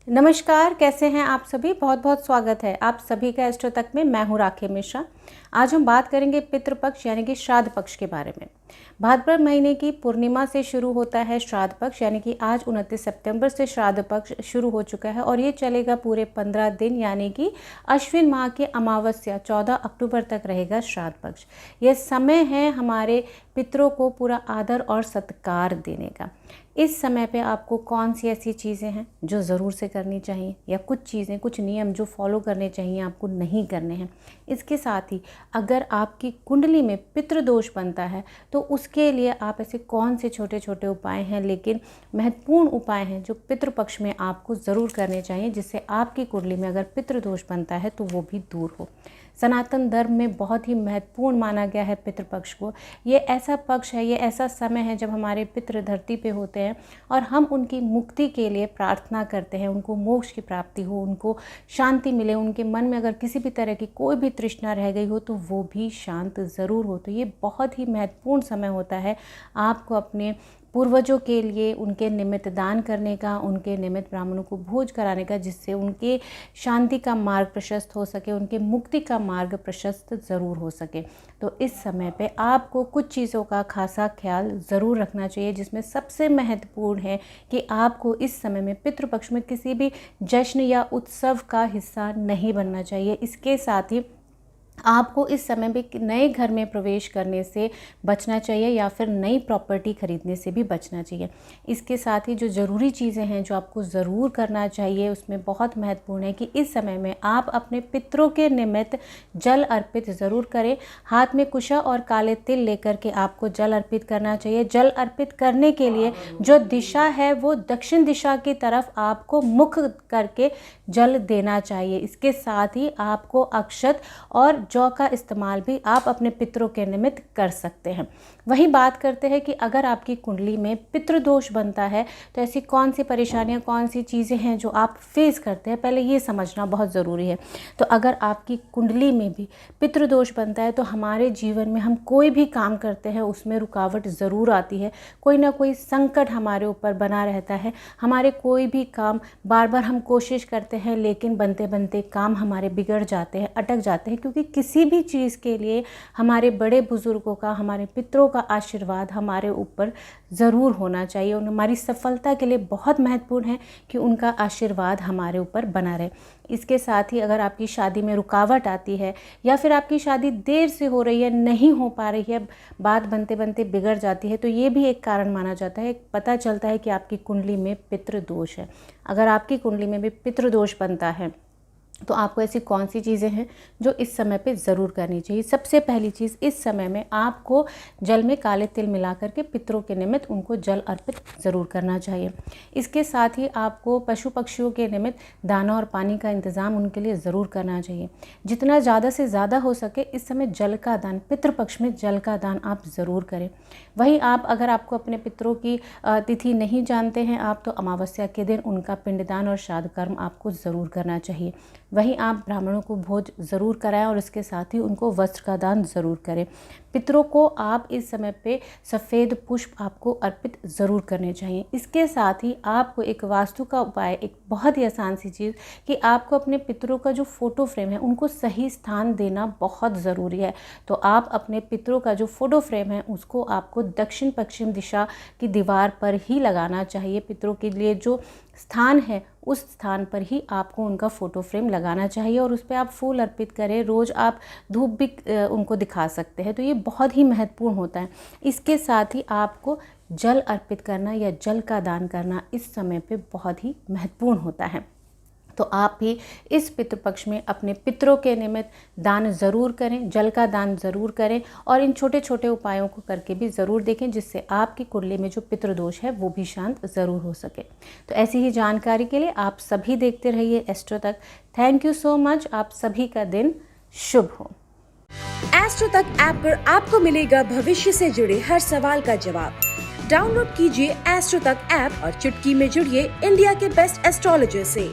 नमस्कार, कैसे हैं आप सभी। बहुत बहुत स्वागत है आप सभी का एस्ट्रो तक में। मैं हूं राखी मिश्रा। आज हम बात करेंगे पितृपक्ष यानी कि श्राद्ध पक्ष के बारे में। भाद्रपद महीने की पूर्णिमा से शुरू होता है श्राद्ध पक्ष, यानी कि आज 29 सितंबर से श्राद्ध पक्ष शुरू हो चुका है और ये चलेगा पूरे 15 दिन, यानी कि अश्विन माह के अमावस्या 14 अक्टूबर तक रहेगा श्राद्ध पक्ष। यह समय है हमारे पितरों को पूरा आदर और सत्कार देने का। इस समय पे आपको कौन सी ऐसी चीज़ें हैं जो ज़रूर से करनी चाहिए, या कुछ चीज़ें, कुछ नियम जो फॉलो करने चाहिए आपको नहीं करने हैं। इसके साथ ही अगर आपकी कुंडली में पितृदोष बनता है तो उसके लिए आप ऐसे कौन से छोटे छोटे उपाय हैं, लेकिन महत्वपूर्ण उपाय हैं जो पितृपक्ष में आपको ज़रूर करने चाहिए, जिससे आपकी कुंडली में अगर पितृदोष बनता है तो वो भी दूर हो। सनातन धर्म में बहुत ही महत्वपूर्ण माना गया है पितृपक्ष को। ये ऐसा पक्ष है, ये ऐसा समय है जब हमारे पितृ धरती पे होते हैं और हम उनकी मुक्ति के लिए प्रार्थना करते हैं, उनको मोक्ष की प्राप्ति हो, उनको शांति मिले, उनके मन में अगर किसी भी तरह की कोई भी तृष्णा रह गई हो तो वो भी शांत ज़रूर हो। तो ये बहुत ही महत्वपूर्ण समय होता है आपको अपने पूर्वजों के लिए उनके निमित्त दान करने का, उनके निमित्त ब्राह्मणों को भोज कराने का, जिससे उनके शांति का मार्ग प्रशस्त हो सके, उनके मुक्ति का मार्ग प्रशस्त ज़रूर हो सके। तो इस समय पे आपको कुछ चीज़ों का खासा ख्याल ज़रूर रखना चाहिए, जिसमें सबसे महत्वपूर्ण है कि आपको इस समय में पितृपक्ष में किसी भी जश्न या उत्सव का हिस्सा नहीं बनना चाहिए। इसके साथ ही आपको इस समय में नए घर में प्रवेश करने से बचना चाहिए या फिर नई प्रॉपर्टी खरीदने से भी बचना चाहिए। इसके साथ ही जो ज़रूरी चीज़ें हैं जो आपको ज़रूर करना चाहिए, उसमें बहुत महत्वपूर्ण है कि इस समय में आप अपने पितरों के निमित्त जल अर्पित ज़रूर करें। हाथ में कुशा और काले तिल लेकर के आपको जल अर्पित करना चाहिए। जल अर्पित करने के लिए जो दिशा है वो दक्षिण दिशा की तरफ आपको मुख करके जल देना चाहिए। इसके साथ ही आपको अक्षत और जौ का इस्तेमाल भी आप अपने पितरों के निमित्त कर सकते हैं। वहीं बात करते हैं कि अगर आपकी कुंडली में पितृदोष बनता है तो ऐसी कौन सी परेशानियां, कौन सी चीज़ें हैं जो आप फेस करते हैं, पहले ये समझना बहुत ज़रूरी है। तो अगर आपकी कुंडली में भी पितृदोष बनता है तो हमारे जीवन में हम कोई भी काम करते हैं उसमें रुकावट ज़रूर आती है, कोई ना कोई संकट हमारे ऊपर बना रहता है। हमारे कोई भी काम बार बार हम कोशिश करते हैं लेकिन बनते बनते काम हमारे बिगड़ जाते हैं, अटक जाते हैं, क्योंकि किसी भी चीज़ के लिए हमारे बड़े बुजुर्गों का, हमारे पितरों का आशीर्वाद हमारे ऊपर ज़रूर होना चाहिए। और हमारी सफलता के लिए बहुत महत्वपूर्ण है कि उनका आशीर्वाद हमारे ऊपर बना रहे। इसके साथ ही अगर आपकी शादी में रुकावट आती है या फिर आपकी शादी देर से हो रही है, नहीं हो पा रही है, बात बनते बनते बिगड़ जाती है, तो ये भी एक कारण माना जाता है। पता चलता है कि आपकी कुंडली में पितृदोष है। अगर आपकी कुंडली में भी पितृदोष बनता है तो आपको ऐसी कौन सी चीज़ें हैं जो इस समय पे ज़रूर करनी चाहिए। सबसे पहली चीज़, इस समय में आपको जल में काले तिल मिला करके पितरों के निमित्त उनको जल अर्पित ज़रूर करना चाहिए। इसके साथ ही आपको पशु पक्षियों के निमित्त दाना और पानी का इंतज़ाम उनके लिए ज़रूर करना चाहिए। जितना ज़्यादा से ज़्यादा हो सके इस समय जल का दान, पितृपक्ष में जल का दान आप ज़रूर करें। वहीं आप अगर आपको अपने पितरों की तिथि नहीं जानते हैं आप, तो अमावस्या के दिन उनका पिंडदान और श्राद्ध कर्म आपको ज़रूर करना चाहिए। वहीं आप ब्राह्मणों को भोज ज़रूर कराएं और इसके साथ ही उनको वस्त्र का दान ज़रूर करें। पितरों को आप इस समय पे सफ़ेद पुष्प आपको अर्पित ज़रूर करने चाहिए। इसके साथ ही आपको एक वास्तु का उपाय, एक बहुत ही आसान सी चीज़, कि आपको अपने पितरों का जो फ़ोटो फ्रेम है उनको सही स्थान देना बहुत ज़रूरी है। तो आप अपने पितरों का जो फ़ोटो फ्रेम है उसको आपको दक्षिण पश्चिम दिशा की दीवार पर ही लगाना चाहिए। पितरों के लिए जो स्थान है उस स्थान पर ही आपको उनका फ़ोटो फ्रेम लगाना चाहिए और उस पर आप फूल अर्पित करें। रोज़ आप धूप भी उनको दिखा सकते हैं, तो ये बहुत ही महत्वपूर्ण होता है। इसके साथ ही आपको जल अर्पित करना या जल का दान करना इस समय पे बहुत ही महत्वपूर्ण होता है। तो आप भी इस पितृपक्ष में अपने पितरों के निमित्त दान ज़रूर करें, जल का दान ज़रूर करें और इन छोटे छोटे उपायों को करके भी ज़रूर देखें, जिससे आपकी कुंडली में जो पितृदोष है वो भी शांत ज़रूर हो सके। तो ऐसी ही जानकारी के लिए आप सभी देखते रहिए एस्ट्रो तक। Thank you so much. आप सभी का दिन शुभ हो। एस्ट्रो तक ऐप पर आपको मिलेगा भविष्य से जुड़े हर सवाल का जवाब। डाउनलोड कीजिए एस्ट्रो तक ऐप और चुटकी में जुड़िए इंडिया के बेस्ट एस्ट्रोलॉजर से।